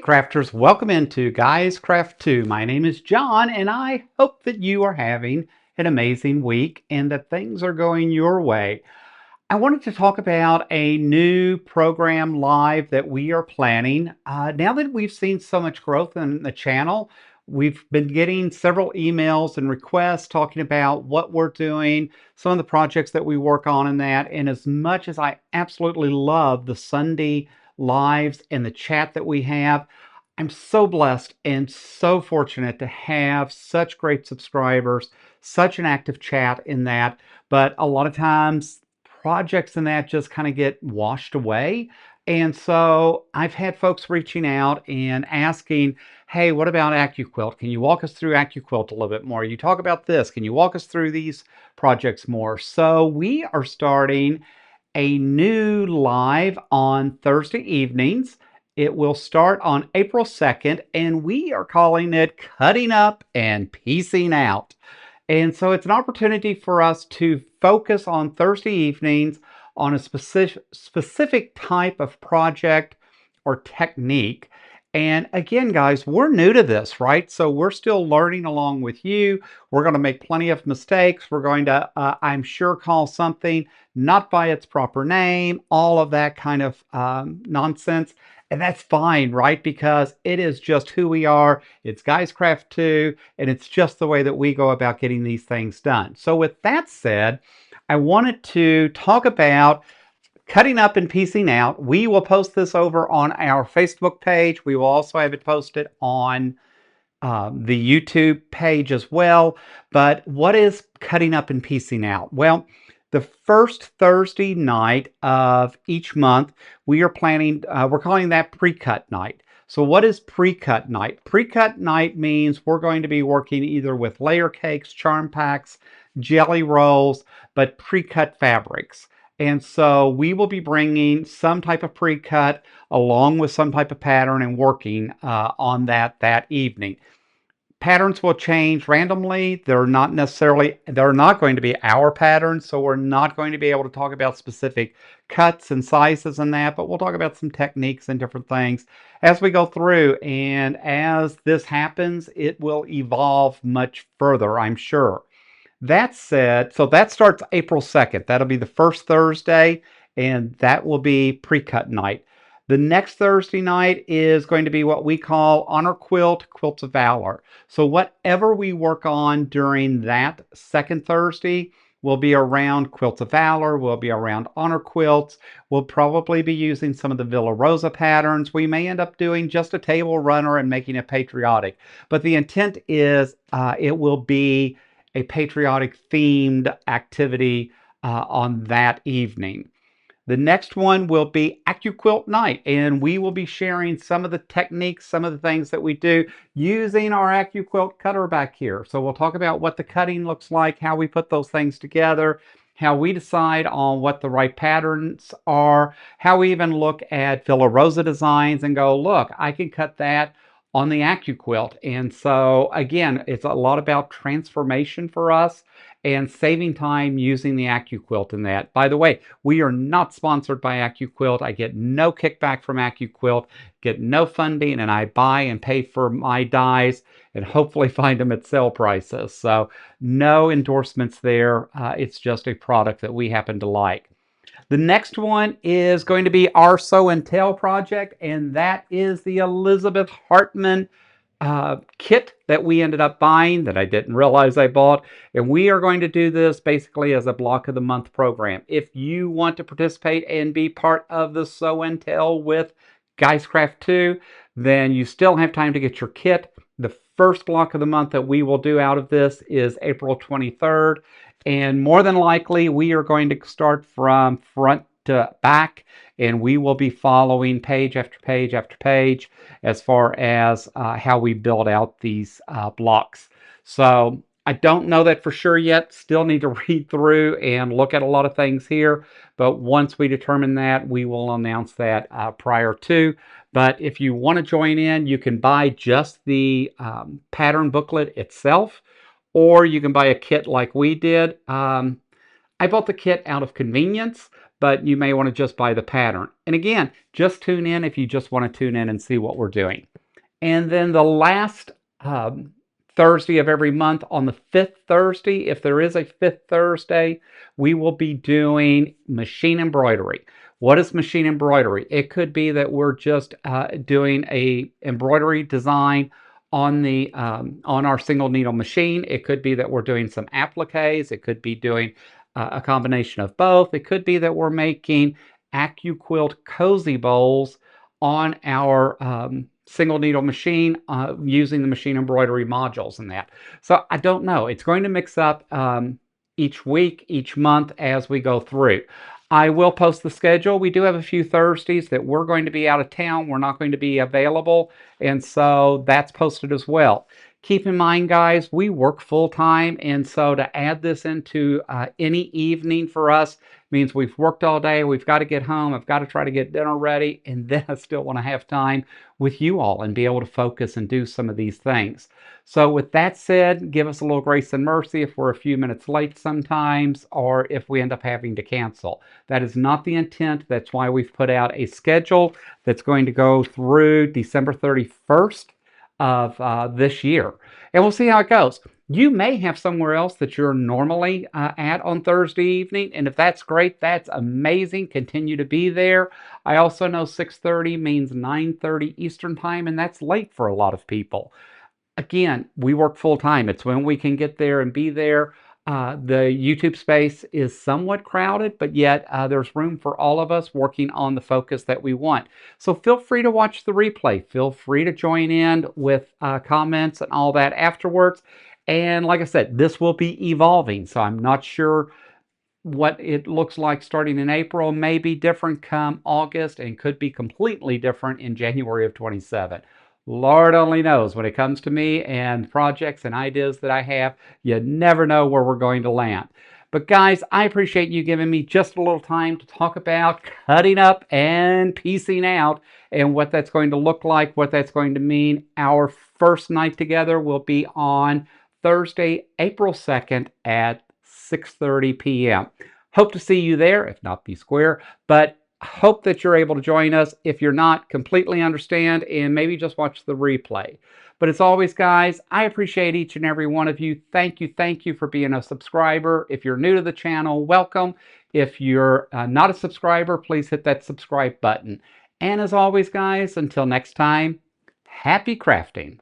crafters, welcome into Guys Craft 2. My name is John and I hope that you are having an amazing week and that things are going your way. I wanted to talk about a new program live that we are planning. Now that we've seen so much growth in the channel, we've been getting several emails and requests talking about what we're doing, some of the projects that we work on in that. And as much as I absolutely love the Sunday lives and the chat that we have, I'm so blessed and so fortunate to have such great subscribers, such an active chat in that. But a lot of times projects in that just kind of get washed away. And so I've had folks reaching out and asking, hey, what about AccuQuilt? Can you walk us through AccuQuilt a little bit more? You talk about this. Can you walk us through these projects more? So we are starting a new live on Thursday evenings. It will start on April 2nd, and we are calling it Cutting Up and Piecing Out. And so it's an opportunity for us to focus on Thursday evenings on a specific type of project or technique. And again, guys, we're new to this, right? So we're still learning along with you. We're going to make plenty of mistakes. We're going to, I'm sure, call something not by its proper name, all of that kind of nonsense. And that's fine, right? Because it is just who we are. It's Guys Craft 2, and it's just the way that we go about getting these things done. So with that said, I wanted to talk about cutting up and piecing out. We will post this over on our Facebook page. We will also have it posted on the YouTube page as well. But what is cutting up and piecing out? Well, the first Thursday night of each month, we are planning, we're calling that pre-cut night. So what is pre-cut night? Pre-cut night means we're going to be working either with layer cakes, charm packs, jelly rolls, but pre-cut fabrics. And so we will be bringing some type of pre-cut along with some type of pattern and working on that evening. Patterns will change randomly. They're not going to be our patterns, so we're not going to be able to talk about specific cuts and sizes and that, but we'll talk about some techniques and different things as we go through. And as this happens, it will evolve much further, I'm sure. That said, so that starts April 2nd. That'll be the first Thursday, and that will be pre-cut night. The next Thursday night is going to be what we call Honor Quilt, Quilts of Valor. So whatever we work on during that second Thursday will be around Quilts of Valor, will be around Honor Quilts. We'll probably be using some of the Villa Rosa patterns. We may end up doing just a table runner and making it patriotic. But the intent is it will be a patriotic themed activity on that evening. The next one will be AccuQuilt night, and we will be sharing some of the techniques, some of the things that we do using our AccuQuilt cutter back here. So we'll talk about what the cutting looks like, how we put those things together, how we decide on what the right patterns are, how we even look at Villa Rosa designs and go, look, I can cut that on the AccuQuilt. And so again, it's a lot about transformation for us and saving time using the AccuQuilt in that. By the way, we are not sponsored by AccuQuilt. I get no kickback from AccuQuilt, get no funding, and I buy and pay for my dies and hopefully find them at sale prices. So no endorsements there. It's just a product that we happen to like. The next one is going to be our Sew and Tell project, and that is the Elizabeth Hartman kit that we ended up buying that I didn't realize I bought. And we are going to do this basically as a block of the month program. If you want to participate and be part of the Sew and Tell with Guys Craft 2, then you still have time to get your kit. The first block of the month that we will do out of this is April 23rd. And more than likely, we are going to start from front to back, and we will be following page after page after page as far as how we build out these blocks. So I don't know that for sure yet. Still need to read through and look at a lot of things here. But once we determine that, we will announce that prior to. But if you want to join in, you can buy just the pattern booklet itself, or you can buy a kit like we did. I bought the kit out of convenience, but you may want to just buy the pattern. And again, just tune in if you just want to tune in and see what we're doing. And then the last um, Thursday of every month, on the fifth Thursday, if there is a fifth Thursday, we will be doing machine embroidery. What is machine embroidery? It could be that we're just doing a embroidery design on our single needle machine. It could be that we're doing some appliques. It could be doing a combination of both. It could be that we're making AccuQuilt cozy bowls on our single needle machine using the machine embroidery modules and that. So I don't know. It's going to mix up each week, each month as we go through. I will post the schedule. We do have a few Thursdays that we're going to be out of town. We're not going to be available. And so that's posted as well. Keep in mind, guys, we work full time. And so to add this into any evening for us means we've worked all day. We've got to get home. I've got to try to get dinner ready. And then I still want to have time with you all and be able to focus and do some of these things. So with that said, give us a little grace and mercy if we're a few minutes late sometimes, or if we end up having to cancel. That is not the intent. That's why we've put out a schedule that's going to go through December 31st of this year. And we'll see how it goes. You may have somewhere else that you're normally at on Thursday evening, and if that's great, that's amazing. Continue to be there. I also know 6:30 means 9:30 Eastern Time, and that's late for a lot of people. Again, we work full time. It's when we can get there and be there. The YouTube space is somewhat crowded, but yet there's room for all of us working on the focus that we want. So feel free to watch the replay. Feel free to join in with comments and all that afterwards. And like I said, this will be evolving. So I'm not sure what it looks like starting in April. May be different come August and could be completely different in January of 27. Lord only knows. When it comes to me and projects and ideas that I have, you never know where we're going to land. But guys, I appreciate you giving me just a little time to talk about cutting up and piecing out and what that's going to look like, what that's going to mean. Our first night together will be on Thursday, April 2nd at 6:30 p.m. Hope to see you there, if not be square, but hope that you're able to join us. If you're not, completely understand and maybe just watch the replay. But as always, guys, I appreciate each and every one of you. Thank you for being a subscriber. If you're new to the channel, welcome. If you're not a subscriber, please hit that subscribe button. And as always, guys, until next time, happy crafting.